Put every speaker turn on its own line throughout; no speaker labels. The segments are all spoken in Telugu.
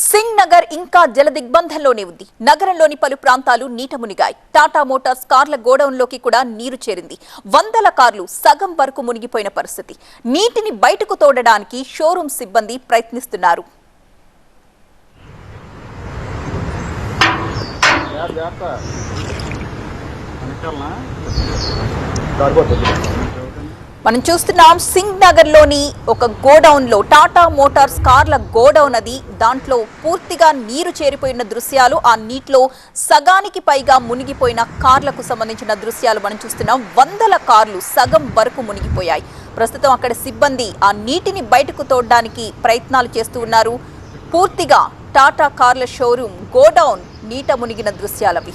సింగ్ నగర్ ఇంకా జలదిగ్బంధంలోనే ఉంది. నగరంలోని పలు ప్రాంతాలు నీట మునిగాయి. టాటా మోటార్స్ కార్ల గోడౌన్లోకి కూడా నీరు చేరింది. వందల కార్లు సగం వరకు మునిగిపోయిన పరిస్థితి. నీటిని బయటకు తోడడానికి షోరూమ్ సిబ్బంది ప్రయత్నిస్తున్నారు. మనం చూస్తున్నాం సింగ్ నగర్ లోని ఒక గోడౌన్ లో టాటా మోటార్స్ కార్ల గోడౌన్ అది. దాంట్లో పూర్తిగా నీరు చేరిపోయిన దృశ్యాలు, ఆ నీటిలో సగానికి పైగా మునిగిపోయిన కార్లకు సంబంధించిన దృశ్యాలు మనం చూస్తున్నాం. వందల కార్లు సగం వరకు మునిగిపోయాయి. ప్రస్తుతం అక్కడ సిబ్బంది ఆ నీటిని బయటకు తోడడానికి ప్రయత్నాలు చేస్తూ ఉన్నారు. పూర్తిగా టాటా కార్ల షోరూమ్ గోడౌన్ నీట మునిగిన దృశ్యాలవి.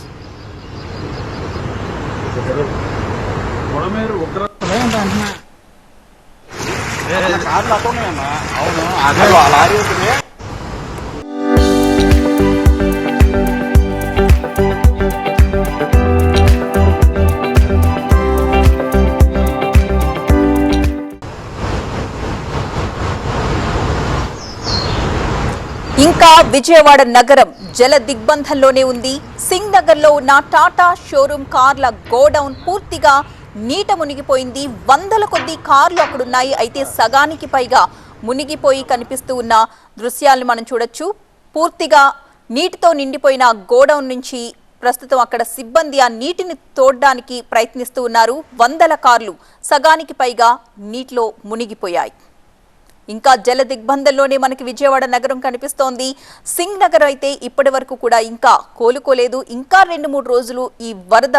ఇంకా విజయవాడ నగరం జల దిగ్బంధంలోనే ఉంది. సింగ్ నగర్ లో ఉన్న టాటా షోరూమ్ కార్ల గోడౌన్ పూర్తిగా నీట మునిగిపోయింది. వందల కొద్ది కార్లు అక్కడున్నాయి. అయితే సగానికి పైగా మునిగిపోయి కనిపిస్తూ ఉన్న దృశ్యాలను మనం చూడొచ్చు. పూర్తిగా నీటితో నిండిపోయిన గోడౌన్ నుంచి ప్రస్తుతం అక్కడ సిబ్బంది ఆ నీటిని తోడడానికి ప్రయత్నిస్తూ ఉన్నారు. వందల కార్లు సగానికి పైగా నీటిలో మునిగిపోయాయి. ఇంకా జల దిగ్బంధంలోనే మనకి విజయవాడ నగరం కనిపిస్తోంది. సింగ్ నగర్ అయితే ఇప్పటి వరకు కూడా ఇంకా కోలుకోలేదు. ఇంకా 2-3 రోజులు ఈ వరద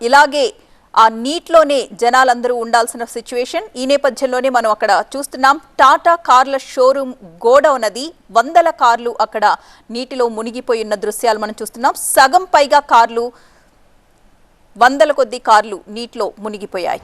ఇలాగే ఆ నీటిలోనే జనాలందరూ ఉండాల్సిన సిచ్యువేషన్. ఈ నేపథ్యంలోనే మనం అక్కడ చూస్తున్నాం టాటా కార్ల షోరూమ్ గోడౌన్ అది. వందల కార్లు అక్కడ నీటిలో మునిగిపోయి ఉన్న దృశ్యాలు మనం చూస్తున్నాం. సగం పైగా కార్లు, వందల కొద్ది కార్లు నీటిలో మునిగిపోయాయి.